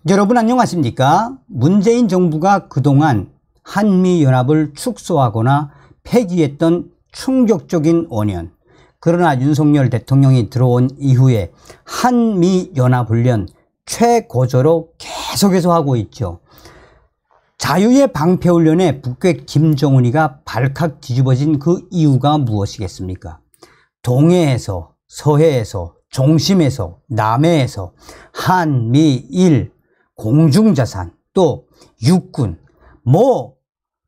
여러분 안녕하십니까? 문재인 정부가 그동안 한미연합을 축소하거나 폐기했던 충격적인 5년. 그러나 윤석열 대통령이 들어온 이후에 한미연합훈련 최고조로 계속해서 하고 있죠. 자유의 방패훈련에 북괴 김정은이가 발칵 뒤집어진 그 이유가 무엇이겠습니까? 동해에서, 서해에서, 중심에서, 남해에서 한미일 공중자산, 또 육군,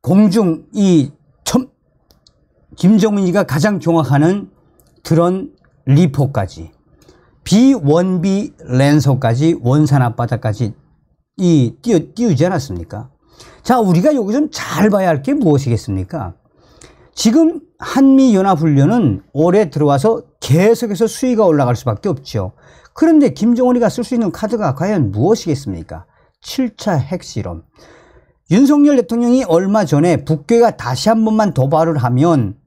공중 김정은이가 가장 종합하는 드론 리포까지, 비원비 랜서까지, 원산 앞바다까지 띄우지 않았습니까? 자, 우리가 여기 좀 잘 봐야 할 게 무엇이겠습니까? 지금 한미연합훈련은 올해 들어와서 계속해서 수위가 올라갈 수밖에 없죠. 그런데 김정은이가 쓸 수 있는 카드가 과연 무엇이겠습니까? 7차 핵실험. 윤석열 대통령이 얼마 전에 북괴가 다시 한 번만 도발을 하면,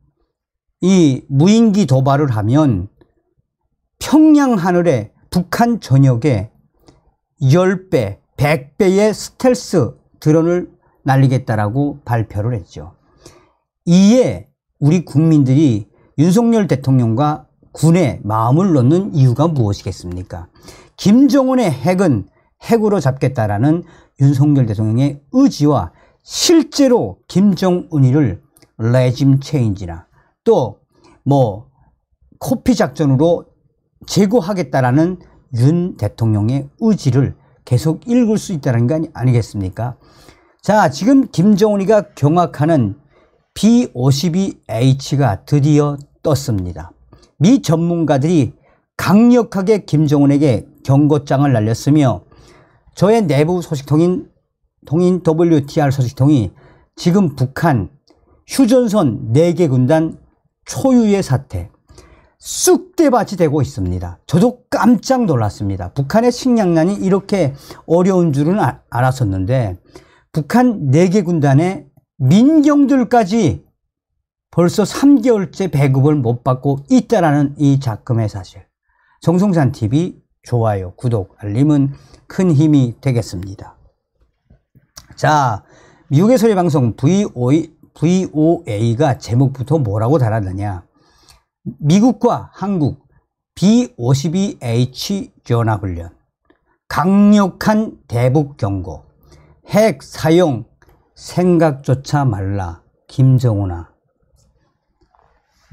이 무인기 도발을 하면 평양 하늘에 북한 전역에 10배, 100배의 스텔스 드론을 날리겠다라고 발표를 했죠. 이에 우리 국민들이 윤석열 대통령과 군에 마음을 놓는 이유가 무엇이겠습니까? 김정은의 핵은 핵으로 잡겠다라는 윤석열 대통령의 의지와 실제로 김정은이를 레짐 체인지나 또 코피 작전으로 제거하겠다라는 윤 대통령의 의지를 계속 읽을 수 있다는 거 아니겠습니까? 자, 지금 김정은이가 경악하는 B-52H가 드디어 떴습니다. 미 전문가들이 강력하게 김정은에게 경고장을 날렸으며, 저의 내부 소식통인 WTR 소식통이 지금 북한 휴전선 4개 군단 초유의 사태, 쑥대밭이 되고 있습니다. 저도 깜짝 놀랐습니다. 북한의 식량난이 이렇게 어려운 줄은 알았었는데, 북한 4개 군단의 민경들까지 벌써 3개월째 배급을 못 받고 있다라는 이 작금의 사실. 정성산TV 좋아요, 구독, 알림은 큰 힘이 되겠습니다. 자, 미국의 소리방송 VOA가 제목부터 뭐라고 달았느냐. 미국과 한국 B-52H 연합훈련, 강력한 대북 경고, 핵 사용 생각조차 말라 김정은아.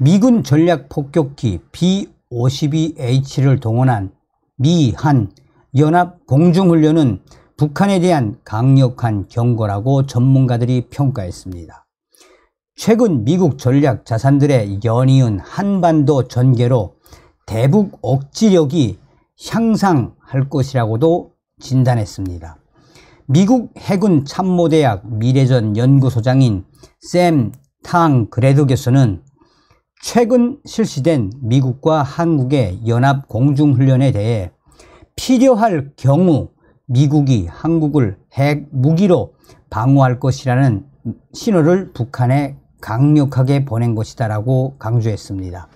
미군 전략폭격기 B-52H를 동원한 미한 연합 공중훈련은 북한에 대한 강력한 경고라고 전문가들이 평가했습니다. 최근 미국 전략 자산들의 연이은 한반도 전개로 대북 억지력이 향상할 것이라고도 진단했습니다. 미국 해군 참모대학 미래전 연구소장인 샘 탕 그레드 교수는 최근 실시된 미국과 한국의 연합 공중훈련에 대해 필요할 경우 미국이 한국을 핵 무기로 방어할 것이라는 신호를 북한에 강력하게 보낸 것이다라고 강조했습니다.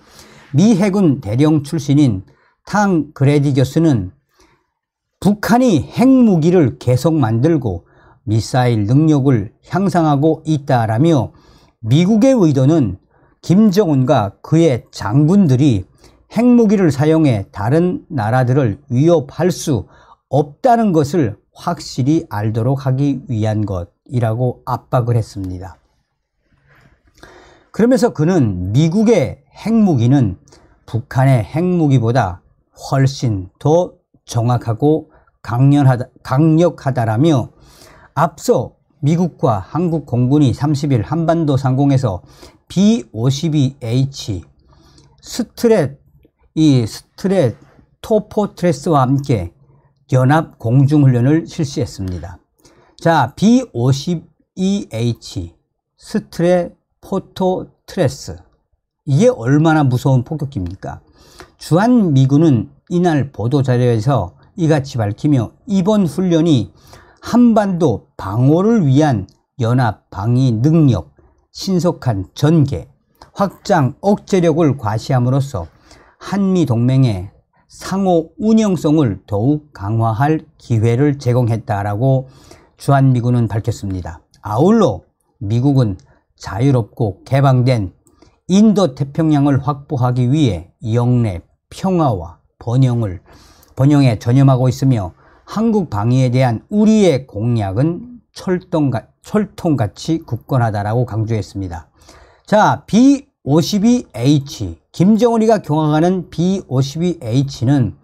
미 해군 대령 출신인 탕 그레디 교수는 북한이 핵무기를 계속 만들고 미사일 능력을 향상하고 있다라며, 미국의 의도는 김정은과 그의 장군들이 핵무기를 사용해 다른 나라들을 위협할 수 없다는 것을 확실히 알도록 하기 위한 것이라고 압박을 했습니다. 그러면서 그는 미국의 핵무기는 북한의 핵무기보다 훨씬 더 정확하고 강력하다라며, 앞서 미국과 한국 공군이 30일 한반도 상공에서 B-52H 스트렛 토포트레스와 함께 연합 공중훈련을 실시했습니다. 자, B-52H 스트렛 포토트레스, 이게 얼마나 무서운 폭격기입니까? 주한미군은 이날 보도자료에서 이같이 밝히며, 이번 훈련이 한반도 방어를 위한 연합 방위 능력, 신속한 전개, 확장 억제력을 과시함으로써 한미 동맹의 상호 운영성을 더욱 강화할 기회를 제공했다라고 주한미군은 밝혔습니다. 아울러 미국은 자유롭고 개방된 인도태평양을 확보하기 위해 영내 평화와 번영에 전념하고 있으며 한국 방위에 대한 우리의 공약은 철통같이 굳건하다라고 강조했습니다. 자, B-52H, 김정은이가 경영하는 B-52H는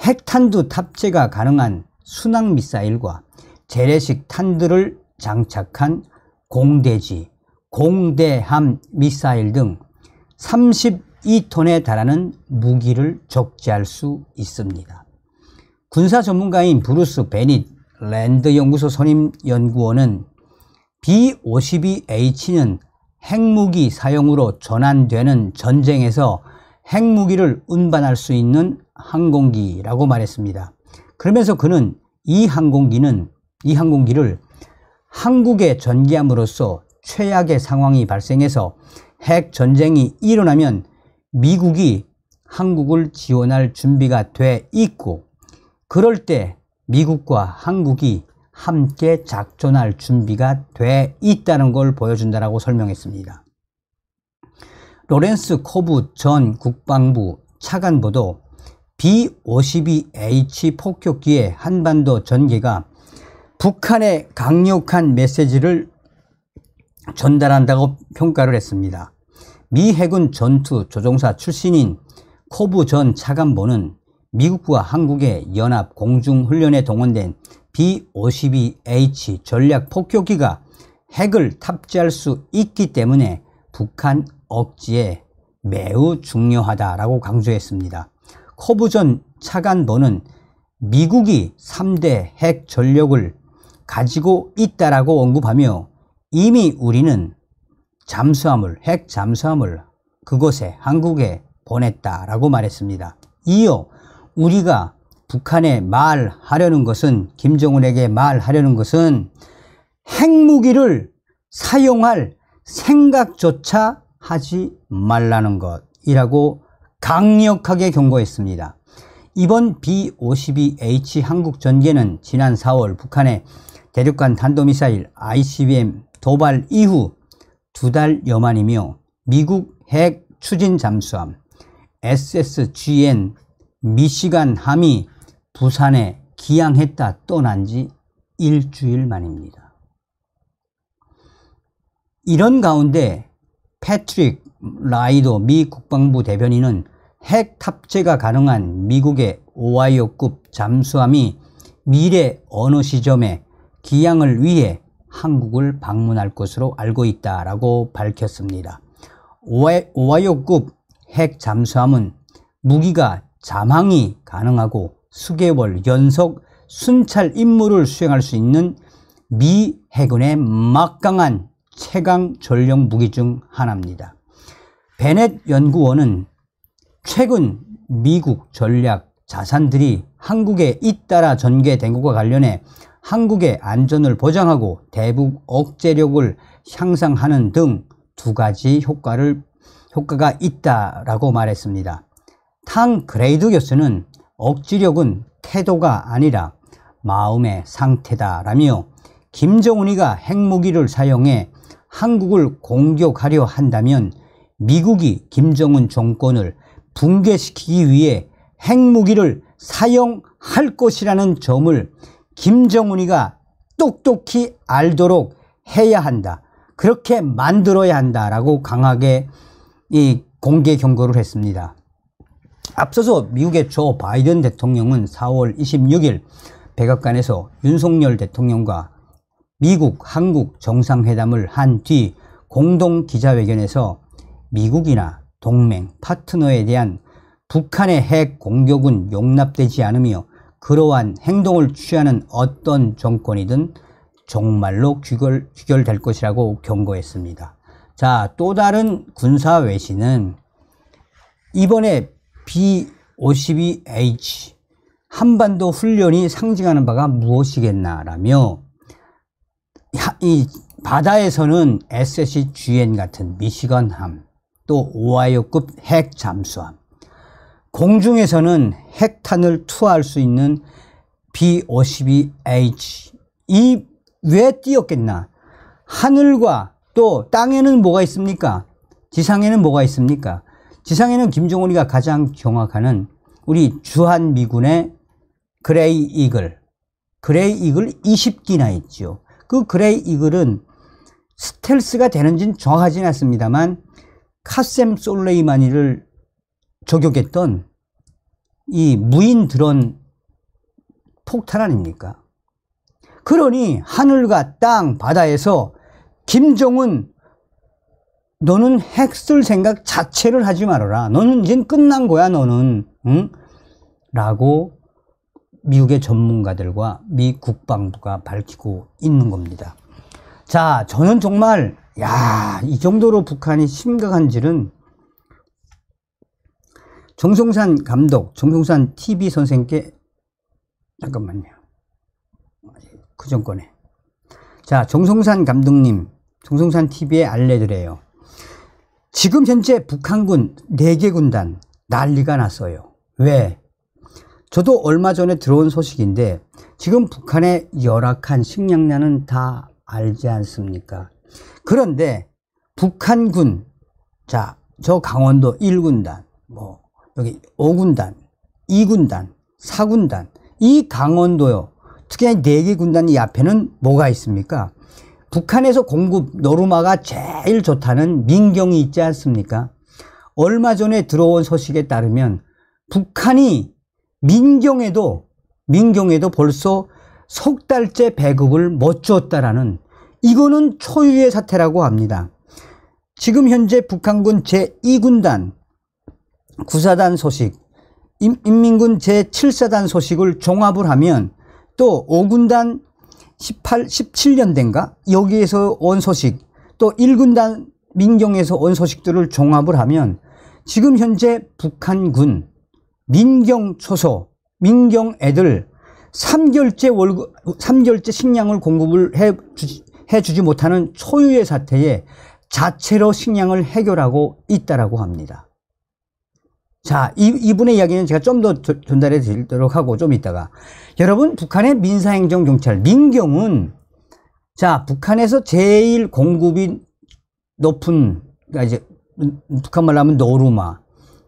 핵탄두 탑재가 가능한 순항미사일과 재래식 탄두를 장착한 공대지, 공대함 미사일 등 32톤에 달하는 무기를 적재할 수 있습니다. 군사 전문가인 브루스 베닛 랜드 연구소 선임 연구원은 B-52H는 핵무기 사용으로 전환되는 전쟁에서 핵무기를 운반할 수 있는 항공기라고 말했습니다. 그러면서 그는 이 항공기를 한국에 전개함으로써 최악의 상황이 발생해서 핵 전쟁이 일어나면 미국이 한국을 지원할 준비가 돼 있고, 그럴 때 미국과 한국이 함께 작전할 준비가 돼 있다는 걸 보여준다라고 설명했습니다. 로렌스 코브 전 국방부 차관보도 B-52H 폭격기의 한반도 전개가 북한의 강력한 메시지를 전달한다고 평가를 했습니다. 미 해군 전투 조종사 출신인 코브 전 차관보는 미국과 한국의 연합 공중훈련에 동원된 B-52H 전략 폭격기가 핵을 탑재할 수 있기 때문에 북한 억지에 매우 중요하다라고 강조했습니다. 코브 전 차관보는 미국이 3대 핵 전력을 가지고 있다라고 언급하며 이미 우리는 핵 잠수함을 그곳에 한국에 보냈다라고 말했습니다. 이어 우리가 북한에 말하려는 것은, 김정은에게 말하려는 것은 핵무기를 사용할 생각조차 하지 말라는 것이라고 강력하게 경고했습니다. 이번 B-52H 한국 전개는 지난 4월 북한의 대륙간 탄도미사일 ICBM 도발 이후 2달여 만이며 미국 핵 추진 잠수함 SSGN 미시간함이 부산에 기항했다 떠난 지 일주일 만입니다. 이런 가운데 패트릭 라이더 미 국방부 대변인은 핵 탑재가 가능한 미국의 오하이오급 잠수함이 미래 어느 시점에 기항을 위해 한국을 방문할 것으로 알고 있다라고 밝혔습니다. 오하이오급 핵 잠수함은 무기가 잠항이 가능하고 수개월 연속 순찰 임무를 수행할 수 있는 미 해군의 막강한 최강 전력 무기 중 하나입니다. 베넷 연구원은 최근 미국 전략 자산들이 한국에 잇따라 전개된 것과 관련해 한국의 안전을 보장하고 대북 억제력을 향상하는 등 2가지 효과가 있다라고 말했습니다. 탕 그레이드 교수는 억지력은 태도가 아니라 마음의 상태다라며 김정은이가 핵무기를 사용해 한국을 공격하려 한다면 미국이 김정은 정권을 붕괴시키기 위해 핵무기를 사용할 것이라는 점을 김정은이가 똑똑히 알도록 해야 한다. 그렇게 만들어야 한다라고 강하게 공개 경고를 했습니다. 앞서서 미국의 조 바이든 대통령은 4월 26일 백악관에서 윤석열 대통령과 미국, 한국 정상회담을 한 뒤 공동 기자회견에서 미국이나 동맹, 파트너에 대한 북한의 핵 공격은 용납되지 않으며 그러한 행동을 취하는 어떤 정권이든 정말로 귀결될 것이라고 경고했습니다. 자, 또 다른 군사 외신은 이번에 B-52H 한반도 훈련이 상징하는 바가 무엇이겠나라며 이 바다에서는 SSGN 같은 미시건함, 또 오하이오급 핵 잠수함, 공중에서는 핵탄을 투하할 수 있는 B-52H 이 왜 띄었겠나? 하늘과 또 땅에는 뭐가 있습니까? 지상에는 뭐가 있습니까? 지상에는 김정은이가 가장 경악하는 우리 주한미군의 그레이 이글 20기나 있죠. 그 그레이 이글은 스텔스가 되는지는 정확하지는 않습니다만 카셈 솔레이마니를 저격했던 이 무인 드론 폭탄 아닙니까? 그러니 하늘과 땅, 바다에서 김정은 너는 핵 쓸 생각 자체를 하지 말아라. 너는 이제 끝난 거야, 너는. 응? 라고 미국의 전문가들과 미 국방부가 밝히고 있는 겁니다. 자, 저는 정말 이 정도로 북한이 심각한지는 정성산 감독, 정성산 TV 선생께 잠깐만요. 그 전권에. 자, 정성산 감독님, 정성산 TV에 알려드려요. 지금 현재 북한군 4개 군단 난리가 났어요. 왜? 저도 얼마 전에 들어온 소식인데 지금 북한의 열악한 식량난은 다 알지 않습니까? 그런데 북한군, 자, 저 강원도 1군단, 뭐 여기 5군단, 2군단, 4군단, 이 강원도요. 특히 4개 군단 이 앞에는 뭐가 있습니까? 북한에서 공급 노르마가 제일 좋다는 민경이 있지 않습니까? 얼마 전에 들어온 소식에 따르면 북한이 민경에도 벌써 석 달째 배급을 못 줬다라는, 이거는 초유의 사태라고 합니다. 지금 현재 북한군 제2군단 9사단 소식, 인민군 제7사단 소식을 종합을 하면 또 5군단 17년대인가 여기에서 온 소식, 또 1군단 민경에서 온 소식들을 종합을 하면 지금 현재 북한군 민경 초소, 민경 애들 3개월째 식량을 공급을 해주지 못하는 초유의 사태에 자체로 식량을 해결하고 있다라고 합니다. 자, 이분의 이야기는 제가 좀 더 전달해 드리도록 하고 좀 이따가. 여러분, 북한의 민사행정경찰 민경은, 자, 북한에서 제일 공급이 높은, 그러니까 이제 북한말로 하면 노르마,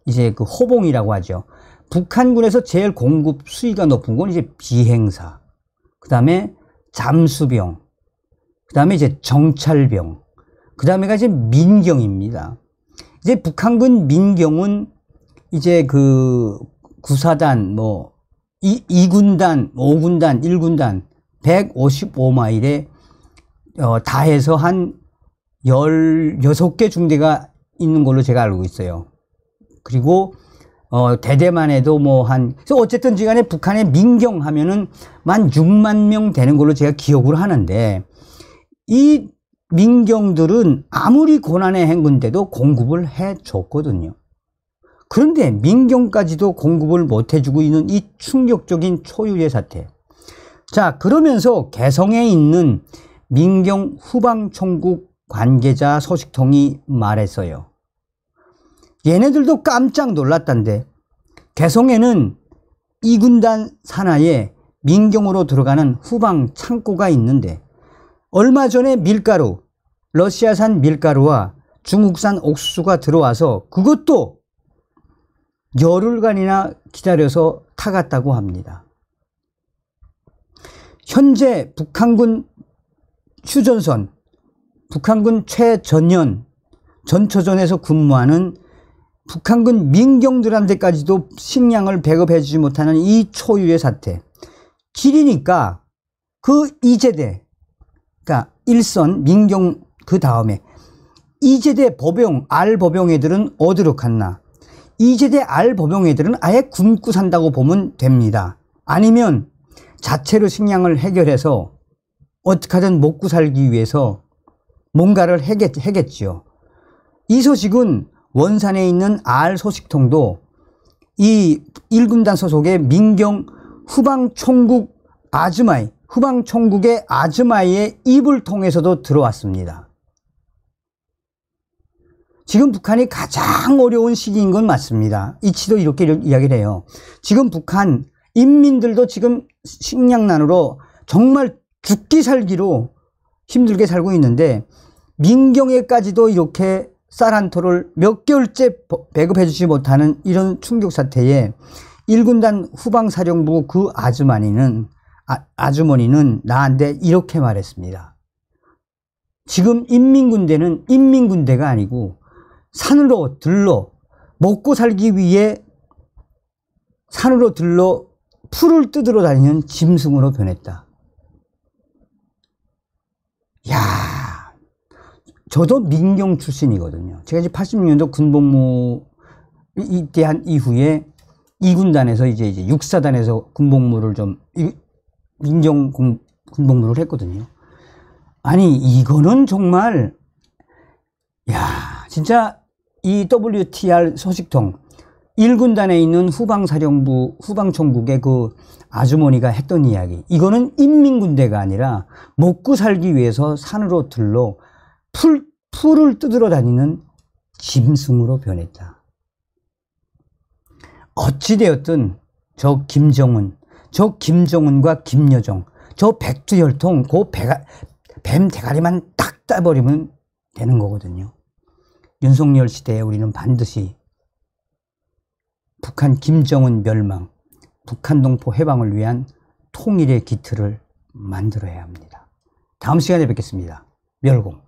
이제 그 호봉이라고 하죠. 북한군에서 제일 공급 수위가 높은 건 이제 비행사, 그 다음에 잠수병, 그 다음에 이제 정찰병, 그 다음에가 이제 민경입니다. 이제 북한군 민경은 이제 그 9사단, 뭐 2군단, 5군단, 1군단 155마일에 다 해서 한 16개 중대가 있는 걸로 제가 알고 있어요. 그리고 대대만 해도 뭐 그래서 어쨌든 간에 북한의 민경 하면은 6만 명 되는 걸로 제가 기억을 하는데, 이 민경들은 아무리 고난의 행군데도 공급을 해줬거든요. 그런데 민경까지도 공급을 못 해주고 있는 이 충격적인 초유의 사태. 자, 그러면서 개성에 있는 민경 후방총국 관계자 소식통이 말했어요. 얘네들도 깜짝 놀랐단데, 개성에는 2군단 산하에 민경으로 들어가는 후방 창고가 있는데 얼마 전에 밀가루, 러시아산 밀가루와 중국산 옥수수가 들어와서 그것도 열흘간이나 기다려서 타갔다고 합니다. 현재 북한군 휴전선, 북한군 최전연 전초전에서 근무하는 북한군 민경들한테까지도 식량을 배급해 주지 못하는 이 초유의 사태. 길이니까 그 이제대, 그러니까 일선 민경 그 다음에 이제대 보병, 알보병 애들은 어디로 갔나? 이제대 알보병 애들은 아예 굶고 산다고 보면 됩니다. 아니면 자체로 식량을 해결해서 어떻게든 먹고 살기 위해서 뭔가를 해겠지요. 이 소식은 원산에 있는 알 소식통도 이 1군단 소속의 민경 후방총국 아즈마이, 후방총국의 아즈마이의 입을 통해서도 들어왔습니다. 지금 북한이 가장 어려운 시기인 건 맞습니다. 이치도 이렇게 이야기를 해요. 지금 북한 인민들도 지금 식량난으로 정말 죽기 살기로 힘들게 살고 있는데 민경에까지도 이렇게 쌀 한 톨을 몇 개월째 배급해 주지 못하는 이런 충격 사태에 1군단 후방사령부 그 아주머니는 나한테 이렇게 말했습니다. 지금 인민군대는 인민군대가 아니고 산으로 들러 먹고 살기 위해 산으로 들러 풀을 뜯으러 다니는 짐승으로 변했다. 야, 저도 민경 출신이거든요. 제가 이제 86년도 군복무 입대한 이후에 2군단에서 이제 6사단에서 군복무를 좀 민경 군복무를 했거든요. 아니 이거는 정말 야 진짜 이 WTR 소식통 1군단에 있는 후방사령부 후방총국의 그 아주머니가 했던 이야기, 이거는 인민군대가 아니라 먹고 살기 위해서 산으로 들러 풀을 뜯으러 다니는 짐승으로 변했다. 어찌되었든 저 김정은과 김여정, 저 백두혈통 그 뱀 대가리만 딱 따버리면 되는 거거든요. 윤석열 시대에 우리는 반드시 북한 김정은 멸망, 북한 동포 해방을 위한 통일의 기틀을 만들어야 합니다. 다음 시간에 뵙겠습니다. 멸공.